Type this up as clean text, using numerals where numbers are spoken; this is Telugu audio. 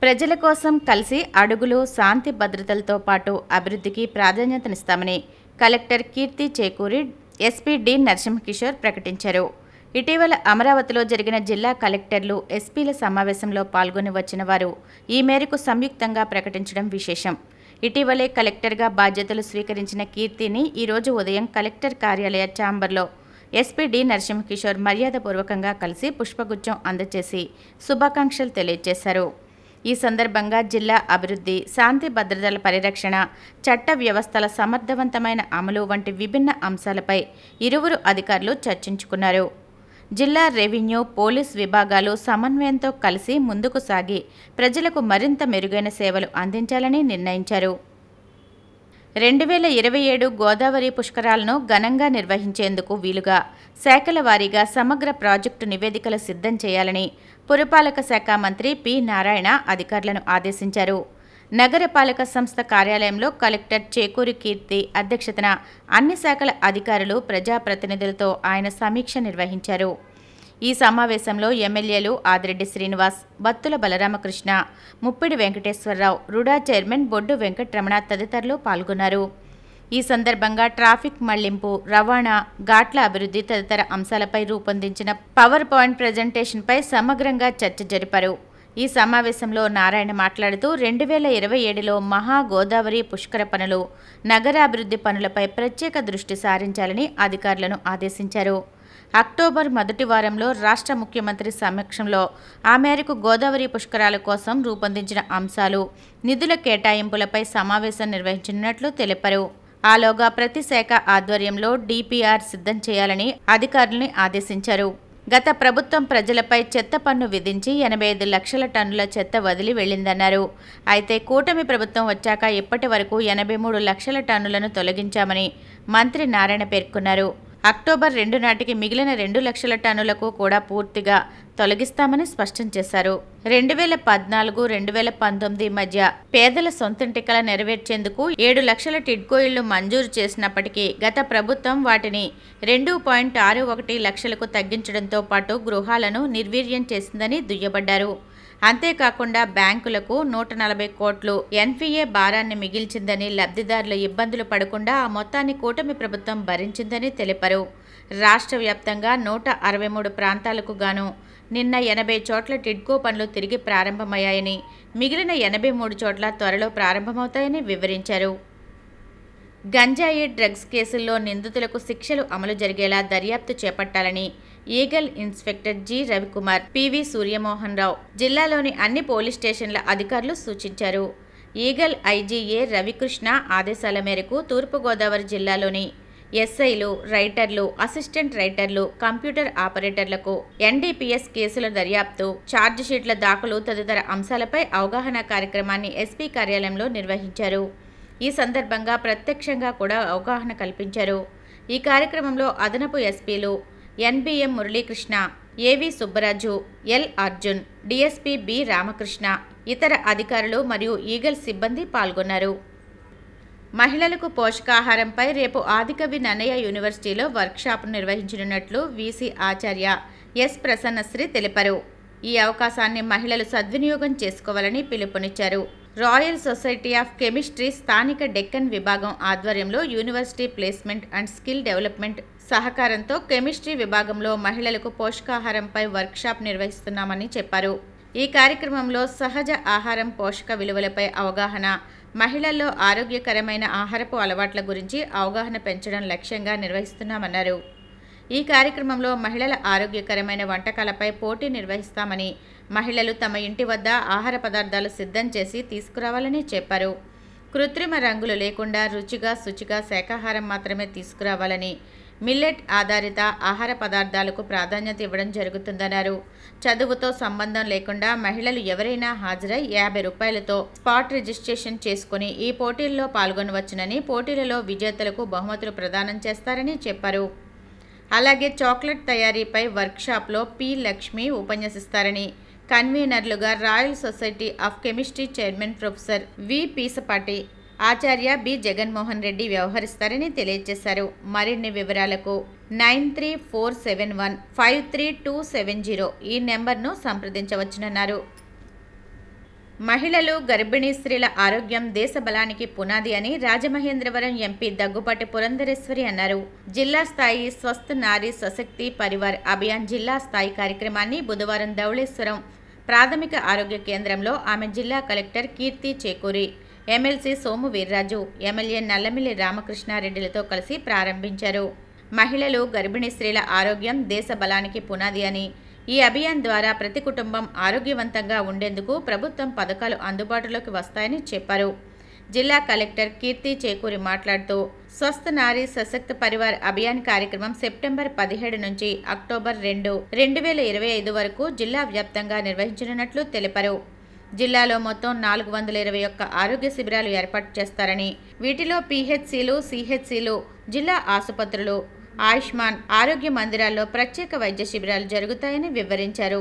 ప్రజల కోసం కలిసి అడుగులు, శాంతి భద్రతలతో పాటు అభివృద్ధికి ప్రాధాన్యతనిస్తామని కలెక్టర్ కీర్తి చేకూరి ఎస్పీ డి నరసింహకిషోర్ ప్రకటించారు. ఇటీవల అమరావతిలో జరిగిన జిల్లా కలెక్టర్లు, ఎస్పీల సమావేశంలో పాల్గొని వచ్చిన వారు ఈ మేరకు సంయుక్తంగా ప్రకటించడం విశేషం. ఇటీవలే కలెక్టర్గా బాధ్యతలు స్వీకరించిన కీర్తిని ఈరోజు ఉదయం కలెక్టర్ కార్యాలయ ఛాంబర్లో ఎస్పీ డి నరసింహకిషోర్ మర్యాదపూర్వకంగా కలిసి పుష్పగుచ్చం అందజేసి శుభాకాంక్షలు తెలియజేశారు. ఈ సందర్భంగా జిల్లా అభివృద్ధి, శాంతి భద్రతల పరిరక్షణ, చట్ట వ్యవస్థల సమర్థవంతమైన అమలు వంటి విభిన్న అంశాలపై ఇరువురు అధికారులు చర్చించుకున్నారు. జిల్లా రెవెన్యూ, పోలీస్ విభాగాలు సమన్వయంతో కలిసి ముందుకు సాగి ప్రజలకు మరింత మెరుగైన సేవలు అందించాలని నిర్ణయించారు. 2027 గోదావరి పుష్కరాలను ఘనంగా నిర్వహించేందుకు వీలుగా శాఖల వారీగా సమగ్ర ప్రాజెక్టు నివేదికలు సిద్ధం చేయాలని పురపాలక శాఖ మంత్రి పి. నారాయణ అధికారులను ఆదేశించారు. నగరపాలక సంస్థ కార్యాలయంలో కలెక్టర్ చేకూరి కీర్తి అధ్యక్షతన అన్ని శాఖల అధికారులు, ప్రజాప్రతినిధులతో ఆయన సమీక్ష నిర్వహించారు. ఈ సమావేశంలో ఎమ్మెల్యేలు ఆదిరెడ్డి శ్రీనివాస్, బత్తుల బలరామకృష్ణ, ముప్పిడి వెంకటేశ్వరరావు, రుడా చైర్మన్ బొడ్డు వెంకటరమణ తదితరులు పాల్గొన్నారు. ఈ సందర్భంగా ట్రాఫిక్ మళ్లింపు, రవాణా, ఘాట్ల అభివృద్ధి తదితర అంశాలపై రూపొందించిన పవర్ పాయింట్ ప్రజెంటేషన్పై సమగ్రంగా చర్చ జరిపారు. ఈ సమావేశంలో నారాయణ మాట్లాడుతూ 2027లో మహా గోదావరి పుష్కర పనులు, నగరాభివృద్ధి పనులపై ప్రత్యేక దృష్టి సారించాలని అధికారులను ఆదేశించారు. అక్టోబర్ మొదటి వారంలో రాష్ట్ర ముఖ్యమంత్రి సమక్షంలో ఆ మేరకు గోదావరి పుష్కరాల కోసం రూపొందించిన అంశాలు, నిధుల కేటాయింపులపై సమావేశం నిర్వహించనున్నట్లు తెలిపారు. ఆలోగా ప్రతి శాఖ ఆధ్వర్యంలో డిపిఆర్ సిద్ధం చేయాలని అధికారుల్ని ఆదేశించారు. గత ప్రభుత్వం ప్రజలపై చెత్త పన్ను విధించి 85 లక్షల టన్నుల చెత్త వదిలి వెళ్లిందన్నారు. అయితే కూటమి ప్రభుత్వం వచ్చాక ఇప్పటి వరకు 83 లక్షల టన్నులను తొలగించామని మంత్రి నారాయణ పేర్కొన్నారు. అక్టోబర్ 2 నాటికి మిగిలిన 2 లక్షల టన్నులకు కూడా పూర్తిగా తొలగిస్తామని స్పష్టం చేశారు. 2014-2019 మధ్య పేదల సొంతింటికల నెరవేర్చేందుకు 7 లక్షల టిడ్కో ఇళ్లు మంజూరు చేసినప్పటికీ గత ప్రభుత్వం వాటిని 2.61 లక్షలకు తగ్గించడంతో పాటు గృహాలను నిర్వీర్యం చేసిందని దుయ్యబడ్డారు. అంతేకాకుండా బ్యాంకులకు 140 కోట్లు ఎన్పిఏ భారాన్ని మిగిల్చిందని, లబ్ధిదారులు ఇబ్బందులు పడకుండా ఆ మొత్తాన్ని కూటమి ప్రభుత్వం భరించిందని తెలిపారు. రాష్ట్ర వ్యాప్తంగా 163 ప్రాంతాలకు గాను నిన్న 80 చోట్ల టిడ్కో పనులు తిరిగి ప్రారంభమయ్యాయని, మిగిలిన 83 చోట్ల త్వరలో ప్రారంభమవుతాయని వివరించారు. గంజాయి, డ్రగ్స్ కేసుల్లో నిందితులకు శిక్షలు అమలు జరిగేలా దర్యాప్తు చేపట్టాలని eagle inspector G. Ravikumar, PV Suryamohan Rao జిల్లాలోని అన్ని పోలీస్ స్టేషన్ల అధికారులు సూచించారు. ఈగల్ ఐజీఏ రవికృష్ణ ఆదేశాల మేరకు తూర్పుగోదావరి జిల్లాలోని ఎస్ఐలు, రైటర్లు, అసిస్టెంట్ రైటర్లు, కంప్యూటర్ ఆపరేటర్లకు ఎన్డీపీఎస్ కేసుల దర్యాప్తు, ఛార్జిషీట్ల దాఖలు తదితర అంశాలపై అవగాహన కార్యక్రమాన్ని ఎస్పీ కార్యాలయంలో నిర్వహించారు. ఈ సందర్భంగా ప్రత్యక్షంగా కూడా అవగాహన కల్పించారు. ఈ కార్యక్రమంలో అదనపు ఎస్పీలు NBM Muralikrishna, AV Subbaraju, L Arjun, DSP B Ramakrishna, ఇతర అధికారులు మరియు ఈగల్ సిబ్బంది పాల్గొన్నారు. మహిళలకు పోషకాహారంపై రేపు ఆదికవి నన్నయ్య యూనివర్సిటీలో వర్క్షాప్ నిర్వహించనున్నట్లు వీసీ ఆచార్య ఎస్ ప్రసన్నశ్రీ తెలిపారు. ఈ అవకాశాన్ని మహిళలు సద్వినియోగం చేసుకోవాలని పిలుపునిచ్చారు. రాయల్ సొసైటీ ఆఫ్ కెమిస్ట్రీ స్థానిక డెక్కన్ విభాగం ఆధ్వర్యంలో university placement and skill development సహకారంతో కెమిస్ట్రీ విభాగంలో మహిళలకు పోషకాహారంపై వర్క్షాప్ నిర్వహిస్తున్నామని చెప్పారు. ఈ కార్యక్రమంలో సహజ ఆహారం పోషక విలువలపై అవగాహన, మహిళల్లో ఆరోగ్యకరమైన ఆహారపు అలవాట్ల గురించి అవగాహన పెంచడం లక్ష్యంగా నిర్వహిస్తున్నామన్నారు. ఈ కార్యక్రమంలో మహిళల ఆరోగ్యకరమైన వంటకాలపై పోటీ నిర్వహిస్తామని, మహిళలు తమ ఇంటి వద్ద ఆహార పదార్థాలు సిద్ధం చేసి తీసుకురావాలని చెప్పారు. కృత్రిమ రంగులు లేకుండా రుచిగా, శుచిగా శాకాహారం మాత్రమే తీసుకురావాలని, మిల్లెట్ ఆధారిత ఆహార పదార్థాలకు ప్రాధాన్యత ఇవ్వడం జరుగుతుందన్నారు. చదువుతో సంబంధం లేకుండా మహిళలు ఎవరైనా హాజరై 50 రూపాయలతో స్పాట్ రిజిస్ట్రేషన్ చేసుకుని ఈ పోటీల్లో పాల్గొనవచ్చునని, పోటీలలో విజేతలకు బహుమతులు ప్రదానం చేస్తారని చెప్పారు. అలాగే చాక్లెట్ తయారీపై వర్క్షాప్లో పి. లక్ష్మి ఉపన్యసిస్తారని, కన్వీనర్లుగా Royal Society of Chemistry chairman professor V. Peesapati, ఆచార్య బి. జగన్మోహన్ రెడ్డి వ్యవహరిస్తారని తెలియజేశారు. మరిన్ని వివరాలకు 9347153270 ఈ నెంబర్ను సంప్రదించవచ్చునన్నారు. మహిళలు, గర్భిణీ స్త్రీల ఆరోగ్యం దేశ బలానికి పునాది అని రాజమహేంద్రవరం ఎంపీ దగ్గుపాటి పురంధరేశ్వరి అన్నారు. జిల్లా స్థాయి స్వస్థ నారీ సశక్తి పరివార్ అభియాన్ జిల్లా స్థాయి కార్యక్రమాన్ని బుధవారం ధవళేశ్వరం ప్రాథమిక ఆరోగ్య కేంద్రంలో ఆమె జిల్లా కలెక్టర్ కీర్తి చేకూరి, ఎమ్మెల్సీ సోము వీర్రాజు, ఎమ్మెల్యే నల్లమిల్లి రామకృష్ణారెడ్డిలతో కలిసి ప్రారంభించారు. మహిళలు, గర్భిణీ స్త్రీల ఆరోగ్యం దేశ బలానికి పునాది అని, ఈ అభియాన్ ద్వారా ప్రతి కుటుంబం ఆరోగ్యవంతంగా ఉండేందుకు ప్రభుత్వం పథకాలు అందుబాటులోకి వస్తాయని చెప్పారు. జిల్లా కలెక్టర్ కీర్తి చేకూరి మాట్లాడుతూ, స్వస్థ నారీ సశక్త పరివార్ అభియాన్ కార్యక్రమం సెప్టెంబర్ 17 నుంచి అక్టోబర్ 2, 2025 వరకు జిల్లా వ్యాప్తంగా నిర్వహించనున్నట్లు తెలిపారు. జిల్లాలో మొత్తం 421 ఆరోగ్య శిబిరాలు ఏర్పాటు చేస్తారని, వీటిలో పీహెచ్సీలు, సీహెచ్సీలు, జిల్లా ఆసుపత్రులు, ఆయుష్మాన్ ఆరోగ్య మందిరాల్లో ప్రత్యేక వైద్య శిబిరాలు జరుగుతాయని వివరించారు.